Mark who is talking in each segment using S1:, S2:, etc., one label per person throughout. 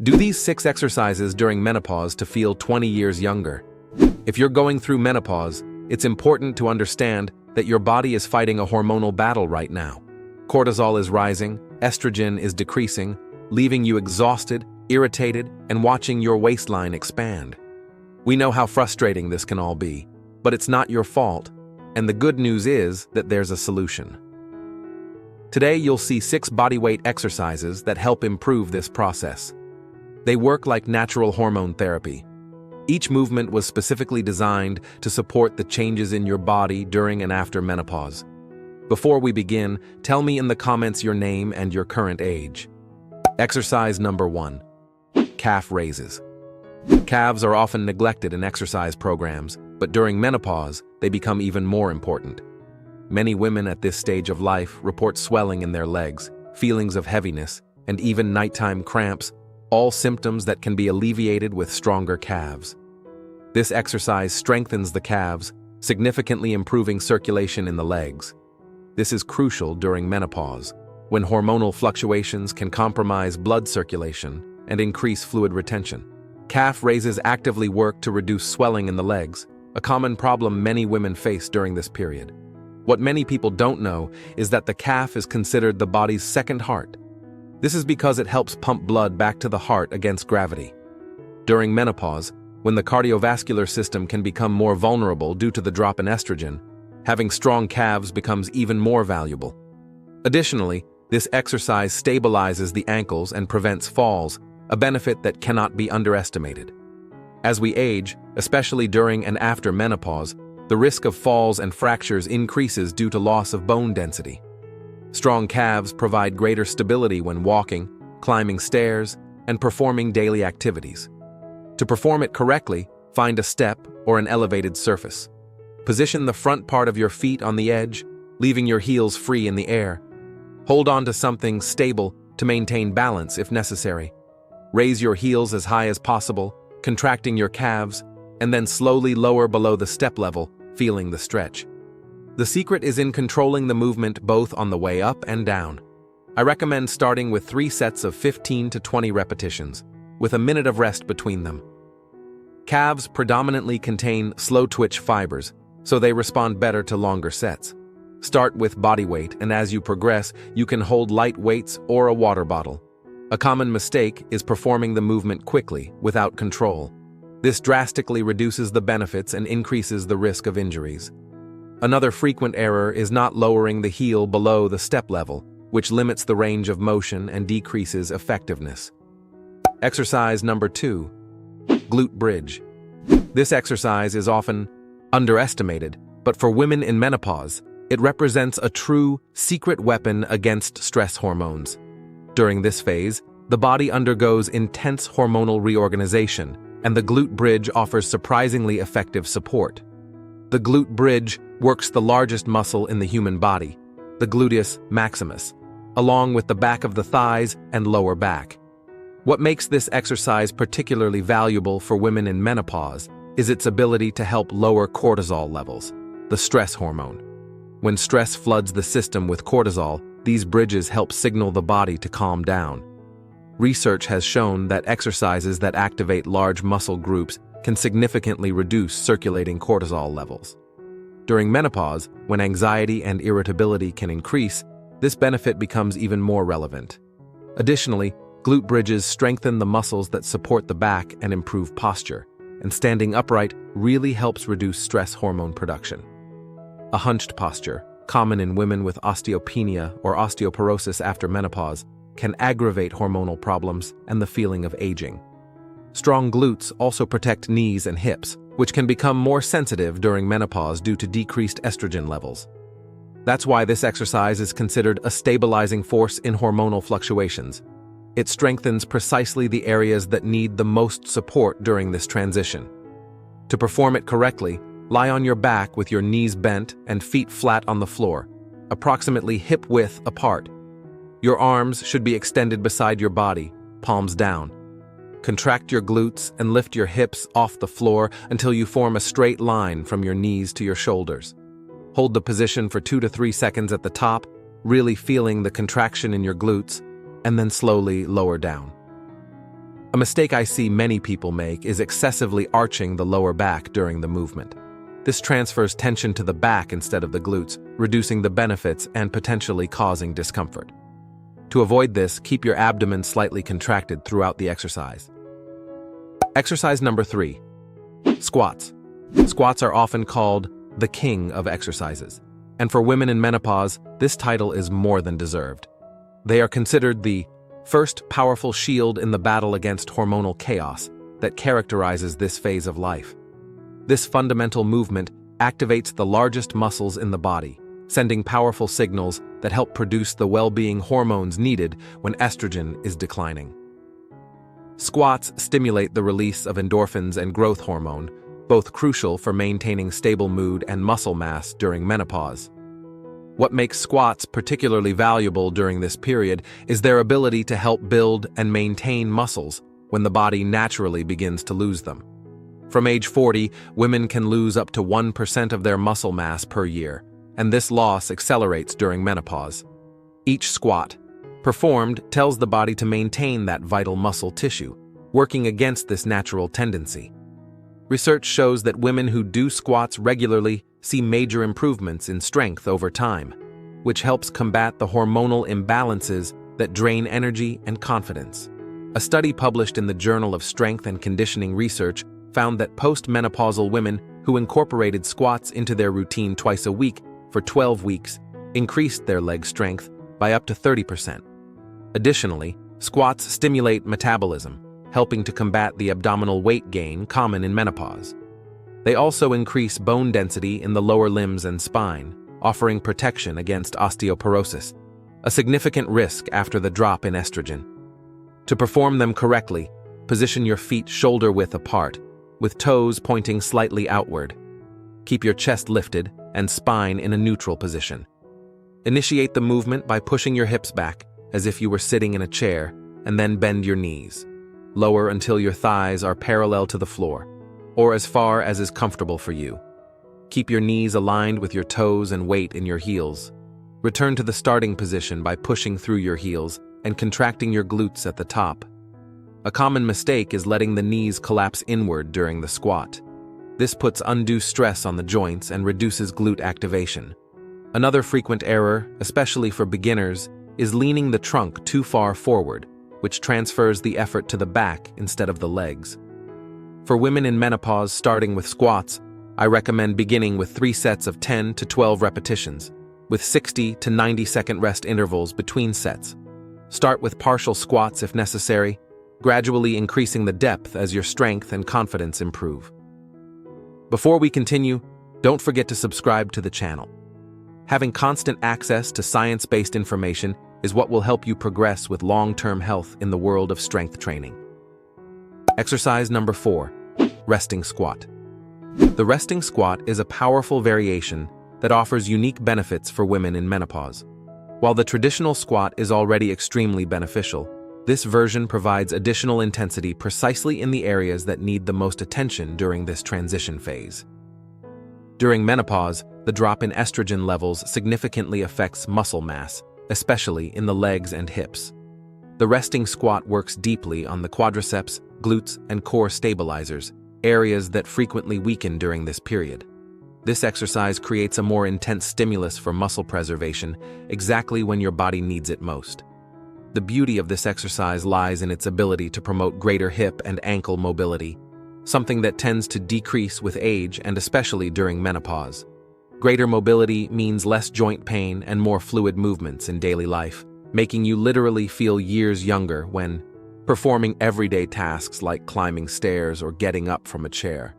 S1: Do these 6 exercises during menopause to feel 20 years younger. If you're going through menopause, it's important to understand that your body is fighting a hormonal battle right now. Cortisol is rising, estrogen is decreasing, leaving you exhausted, irritated, and watching your waistline expand. We know how frustrating this can all be, but it's not your fault, and the good news is that there's a solution. Today you'll see 6 bodyweight exercises that help improve this process. They work like natural hormone therapy. Each movement was specifically designed to support the changes in your body during and after menopause. Before we begin, tell me in the comments your name and your current age. Exercise number 1. Calf raises. Calves are often neglected in exercise programs, but during menopause, they become even more important. Many women at this stage of life report swelling in their legs, feelings of heaviness, and even nighttime cramps, all symptoms that can be alleviated with stronger calves. This exercise strengthens the calves, significantly improving circulation in the legs. This is crucial during menopause, when hormonal fluctuations can compromise blood circulation and increase fluid retention. Calf raises actively work to reduce swelling in the legs, a common problem many women face during this period. What many people don't know is that the calf is considered the body's second heart. This is because it helps pump blood back to the heart against gravity. During menopause, when the cardiovascular system can become more vulnerable due to the drop in estrogen, having strong calves becomes even more valuable. Additionally, this exercise stabilizes the ankles and prevents falls, a benefit that cannot be underestimated. As we age, especially during and after menopause, the risk of falls and fractures increases due to loss of bone density. Strong calves provide greater stability when walking, climbing stairs, and performing daily activities. To perform it correctly, find a step or an elevated surface. Position the front part of your feet on the edge, leaving your heels free in the air. Hold on to something stable to maintain balance if necessary. Raise your heels as high as possible, contracting your calves, and then slowly lower below the step level, feeling the stretch. The secret is in controlling the movement both on the way up and down. I recommend starting with 3 sets of 15 to 20 repetitions, with a minute of rest between them. Calves predominantly contain slow-twitch fibers, so they respond better to longer sets. Start with body weight, and as you progress, you can hold light weights or a water bottle. A common mistake is performing the movement quickly, without control. This drastically reduces the benefits and increases the risk of injuries. Another frequent error is not lowering the heel below the step level, which limits the range of motion and decreases effectiveness. Exercise number 2. Glute bridge. This exercise is often underestimated, but for women in menopause, it represents a true secret weapon against stress hormones. During this phase, the body undergoes intense hormonal reorganization, and the glute bridge offers surprisingly effective support. The glute bridge works the largest muscle in the human body, the gluteus maximus, along with the back of the thighs and lower back. What makes this exercise particularly valuable for women in menopause is its ability to help lower cortisol levels, the stress hormone. When stress floods the system with cortisol, these bridges help signal the body to calm down. Research has shown that exercises that activate large muscle groups can significantly reduce circulating cortisol levels. During menopause, when anxiety and irritability can increase, this benefit becomes even more relevant. Additionally, glute bridges strengthen the muscles that support the back and improve posture, and standing upright really helps reduce stress hormone production. A hunched posture, common in women with osteopenia or osteoporosis after menopause, can aggravate hormonal problems and the feeling of aging. Strong glutes also protect knees and hips, which can become more sensitive during menopause due to decreased estrogen levels. That's why this exercise is considered a stabilizing force in hormonal fluctuations. It strengthens precisely the areas that need the most support during this transition. To perform it correctly, lie on your back with your knees bent and feet flat on the floor, approximately hip-width apart. Your arms should be extended beside your body, palms down. Contract your glutes and lift your hips off the floor until you form a straight line from your knees to your shoulders. Hold the position for 2 to 3 seconds at the top, really feeling the contraction in your glutes, and then slowly lower down. A mistake I see many people make is excessively arching the lower back during the movement. This transfers tension to the back instead of the glutes, reducing the benefits and potentially causing discomfort. To avoid this, keep your abdomen slightly contracted throughout the exercise. Exercise number 3. Squats. Squats are often called the king of exercises, and for women in menopause, this title is more than deserved. They are considered the first powerful shield in the battle against hormonal chaos that characterizes this phase of life. This fundamental movement activates the largest muscles in the body, sending powerful signals that help produce the well-being hormones needed when estrogen is declining. Squats stimulate the release of endorphins and growth hormone, both crucial for maintaining stable mood and muscle mass during menopause. What makes squats particularly valuable during this period is their ability to help build and maintain muscles when the body naturally begins to lose them. From age 40, women can lose up to 1% of their muscle mass per year, and this loss accelerates during menopause. Each squat performed tells the body to maintain that vital muscle tissue, working against this natural tendency. Research shows that women who do squats regularly see major improvements in strength over time, which helps combat the hormonal imbalances that drain energy and confidence. A study published in the Journal of Strength and Conditioning Research found that postmenopausal women who incorporated squats into their routine twice a week for 12 weeks increased their leg strength by up to 30%. Additionally, squats stimulate metabolism, helping to combat the abdominal weight gain common in menopause. They also increase bone density in the lower limbs and spine, offering protection against osteoporosis, a significant risk after the drop in estrogen. To perform them correctly, position your feet shoulder-width apart, with toes pointing slightly outward. Keep your chest lifted and spine in a neutral position. Initiate the movement by pushing your hips back, as if you were sitting in a chair, and then bend your knees. Lower until your thighs are parallel to the floor, or as far as is comfortable for you. Keep your knees aligned with your toes and weight in your heels. Return to the starting position by pushing through your heels and contracting your glutes at the top. A common mistake is letting the knees collapse inward during the squat. This puts undue stress on the joints and reduces glute activation. Another frequent error, especially for beginners, is leaning the trunk too far forward, which transfers the effort to the back instead of the legs. For women in menopause starting with squats, I recommend beginning with 3 sets of 10 to 12 repetitions, with 60 to 90-second rest intervals between sets. Start with partial squats if necessary, gradually increasing the depth as your strength and confidence improve. Before we continue, don't forget to subscribe to the channel. Having constant access to science-based information is what will help you progress with long-term health in the world of strength training. Exercise number 4, resting squat. The resting squat is a powerful variation that offers unique benefits for women in menopause. While the traditional squat is already extremely beneficial, this version provides additional intensity precisely in the areas that need the most attention during this transition phase. During menopause, the drop in estrogen levels significantly affects muscle mass, especially in the legs and hips. The resting squat works deeply on the quadriceps, glutes, and core stabilizers, areas that frequently weaken during this period. This exercise creates a more intense stimulus for muscle preservation, exactly when your body needs it most. The beauty of this exercise lies in its ability to promote greater hip and ankle mobility, something that tends to decrease with age and especially during menopause. Greater mobility means less joint pain and more fluid movements in daily life, making you literally feel years younger when performing everyday tasks like climbing stairs or getting up from a chair.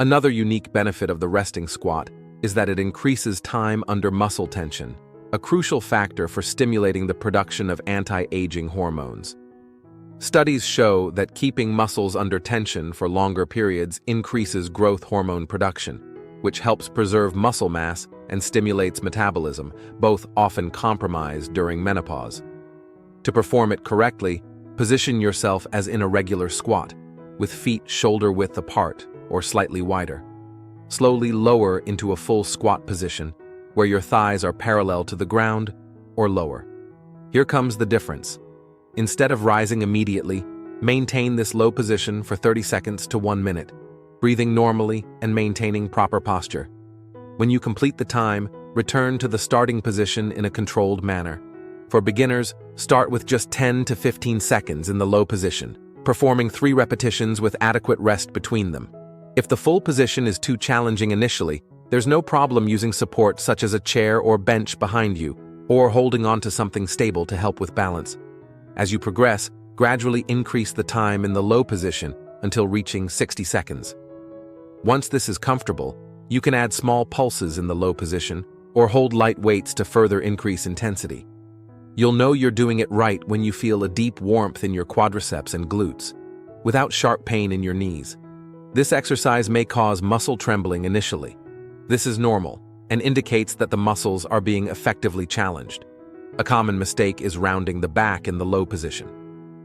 S1: Another unique benefit of the resting squat is that it increases time under muscle tension, a crucial factor for stimulating the production of anti-aging hormones. Studies show that keeping muscles under tension for longer periods increases growth hormone production, which helps preserve muscle mass and stimulates metabolism, both often compromised during menopause. To perform it correctly, position yourself as in a regular squat, with feet shoulder-width apart or slightly wider. Slowly lower into a full squat position, where your thighs are parallel to the ground or lower. Here comes the difference. Instead of rising immediately, Maintain this low position for 30 seconds to 1 minute, breathing normally and maintaining proper posture. When you complete the time, return to the starting position in a controlled manner. For beginners, start with just 10 to 15 seconds in the low position, performing 3 repetitions with adequate rest between them. If the full position is too challenging initially, there's no problem using support such as a chair or bench behind you, or holding onto something stable to help with balance. As you progress, gradually increase the time in the low position until reaching 60 seconds. Once this is comfortable, you can add small pulses in the low position or hold light weights to further increase intensity. You'll know you're doing it right when you feel a deep warmth in your quadriceps and glutes, without sharp pain in your knees. This exercise may cause muscle trembling initially. This is normal and indicates that the muscles are being effectively challenged. A common mistake is rounding the back in the low position.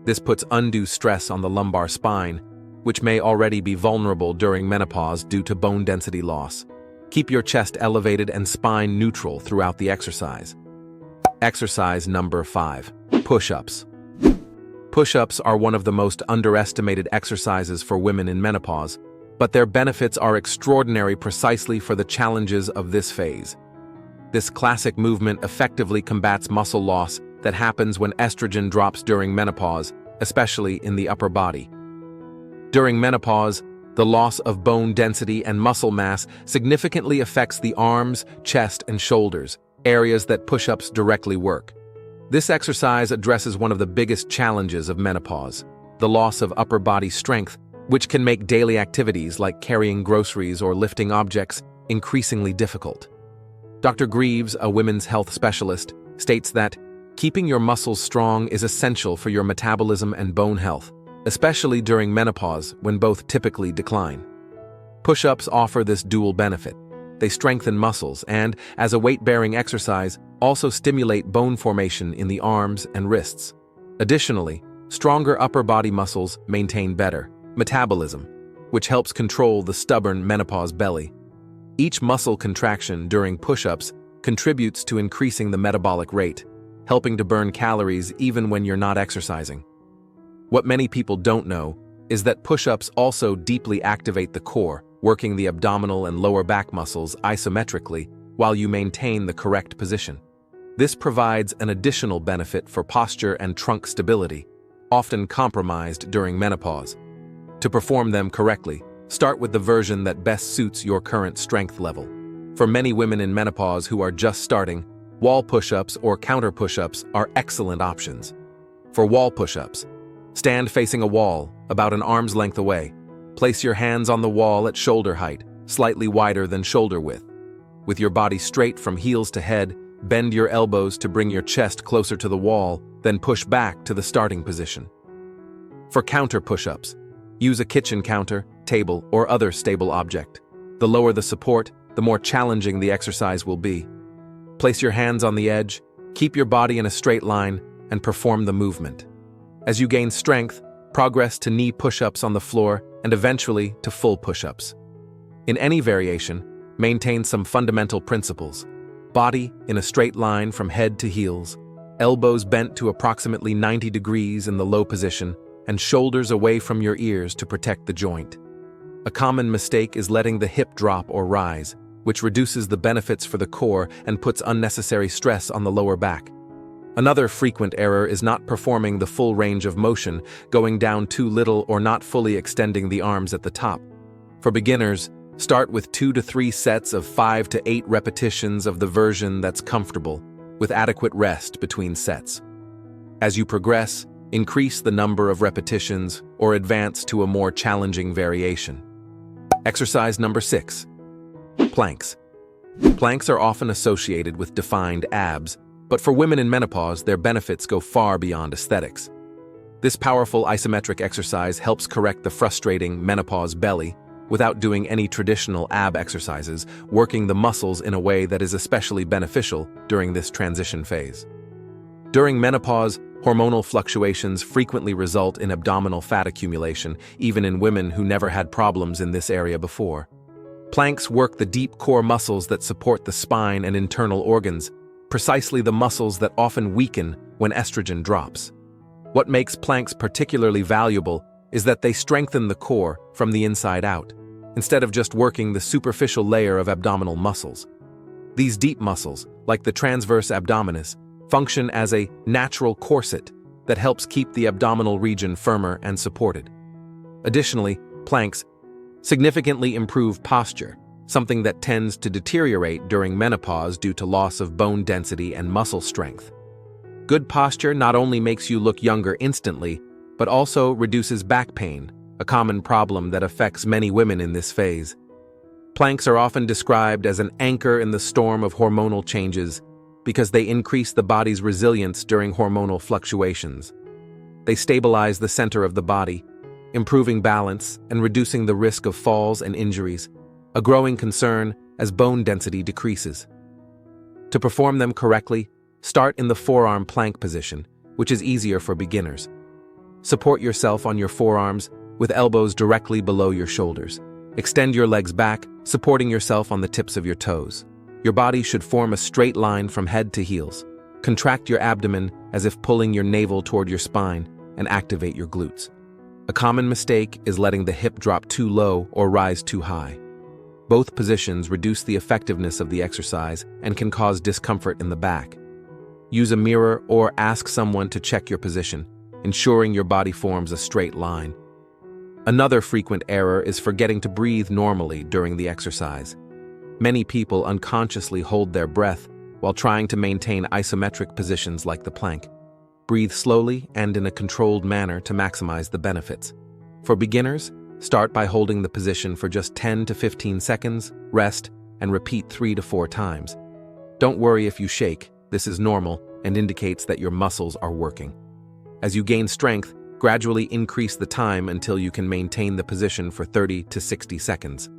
S1: This puts undue stress on the lumbar spine, which may already be vulnerable during menopause due to bone density loss. Keep your chest elevated and spine neutral throughout the exercise. Exercise number 5. Push-ups. Push-ups are one of the most underestimated exercises for women in menopause, but their benefits are extraordinary precisely for the challenges of this phase. This classic movement effectively combats muscle loss that happens when estrogen drops during menopause, especially in the upper body. During menopause, the loss of bone density and muscle mass significantly affects the arms, chest, and shoulders, areas that push-ups directly work. This exercise addresses one of the biggest challenges of menopause, the loss of upper body strength, which can make daily activities like carrying groceries or lifting objects increasingly difficult. Dr. Greaves, a women's health specialist, states that keeping your muscles strong is essential for your metabolism and bone health, especially during menopause when both typically decline. Push-ups offer this dual benefit. They strengthen muscles and, as a weight-bearing exercise, also stimulate bone formation in the arms and wrists. Additionally, stronger upper body muscles maintain better metabolism, which helps control the stubborn menopause belly. Each muscle contraction during push-ups contributes to increasing the metabolic rate, helping to burn calories even when you're not exercising. What many people don't know is that push-ups also deeply activate the core, working the abdominal and lower back muscles isometrically while you maintain the correct position. This provides an additional benefit for posture and trunk stability, often compromised during menopause. To perform them correctly, start with the version that best suits your current strength level. For many women in menopause who are just starting, wall push-ups or counter push-ups are excellent options. For wall push-ups, stand facing a wall, about an arm's length away. Place your hands on the wall at shoulder height, slightly wider than shoulder width. With your body straight from heels to head, bend your elbows to bring your chest closer to the wall, then push back to the starting position. For counter push-ups, use a kitchen counter, table, or other stable object. The lower the support, the more challenging the exercise will be. Place your hands on the edge, keep your body in a straight line, and perform the movement. As you gain strength, progress to knee push-ups on the floor and eventually to full push-ups. In any variation, maintain some fundamental principles. Body in a straight line from head to heels, elbows bent to approximately 90 degrees in the low position, and shoulders away from your ears to protect the joint. A common mistake is letting the hip drop or rise, which reduces the benefits for the core and puts unnecessary stress on the lower back. Another frequent error is not performing the full range of motion, going down too little or not fully extending the arms at the top. For beginners, start with 2 to 3 sets of 5 to 8 repetitions of the version that's comfortable, with adequate rest between sets. As you progress, increase the number of repetitions or advance to a more challenging variation. Exercise number 6. Planks. Planks are often associated with defined abs, but for women in menopause, their benefits go far beyond aesthetics. This powerful isometric exercise helps correct the frustrating menopause belly without doing any traditional ab exercises, working the muscles in a way that is especially beneficial during this transition phase. During menopause, hormonal fluctuations frequently result in abdominal fat accumulation, even in women who never had problems in this area before. Planks work the deep core muscles that support the spine and internal organs, precisely the muscles that often weaken when estrogen drops. What makes planks particularly valuable is that they strengthen the core from the inside out, instead of just working the superficial layer of abdominal muscles. These deep muscles, like the transverse abdominis, function as a natural corset that helps keep the abdominal region firmer and supported. Additionally, planks significantly improve posture, something that tends to deteriorate during menopause due to loss of bone density and muscle strength. Good posture not only makes you look younger instantly, but also reduces back pain, a common problem that affects many women in this phase. Planks are often described as an anchor in the storm of hormonal changes because they increase the body's resilience during hormonal fluctuations. They stabilize the center of the body, improving balance and reducing the risk of falls and injuries, a growing concern as bone density decreases. To perform them correctly, start in the forearm plank position, which is easier for beginners. Support yourself on your forearms with elbows directly below your shoulders. Extend your legs back, supporting yourself on the tips of your toes. Your body should form a straight line from head to heels. Contract your abdomen as if pulling your navel toward your spine and activate your glutes. A common mistake is letting the hip drop too low or rise too high. Both positions reduce the effectiveness of the exercise and can cause discomfort in the back. Use a mirror or ask someone to check your position, ensuring your body forms a straight line. Another frequent error is forgetting to breathe normally during the exercise. Many people unconsciously hold their breath while trying to maintain isometric positions like the plank. Breathe slowly and in a controlled manner to maximize the benefits. For beginners, start by holding the position for just 10 to 15 seconds, rest, and repeat 3 to 4 times. Don't worry if you shake, this is normal and indicates that your muscles are working. As you gain strength, gradually increase the time until you can maintain the position for 30 to 60 seconds.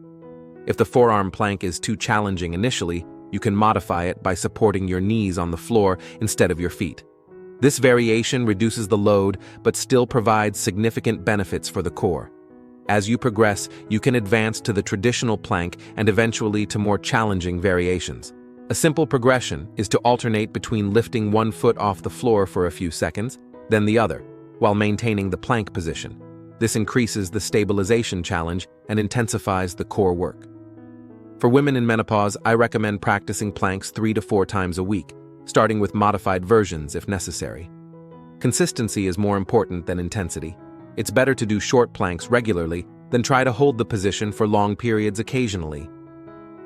S1: If the forearm plank is too challenging initially, you can modify it by supporting your knees on the floor instead of your feet. This variation reduces the load but still provides significant benefits for the core. As you progress, you can advance to the traditional plank and eventually to more challenging variations. A simple progression is to alternate between lifting one foot off the floor for a few seconds, then the other, while maintaining the plank position. This increases the stabilization challenge and intensifies the core work. For women in menopause, I recommend practicing planks 3 to 4 times a week, starting with modified versions if necessary. Consistency is more important than intensity. It's better to do short planks regularly than try to hold the position for long periods occasionally.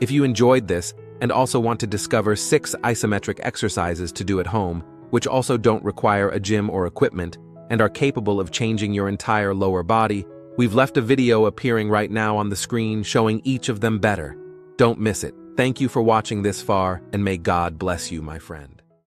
S1: If you enjoyed this and also want to discover 6 isometric exercises to do at home, which also don't require a gym or equipment and are capable of changing your entire lower body, we've left a video appearing right now on the screen showing each of them better. Don't miss it. Thank you for watching this far, and may God bless you, my friend.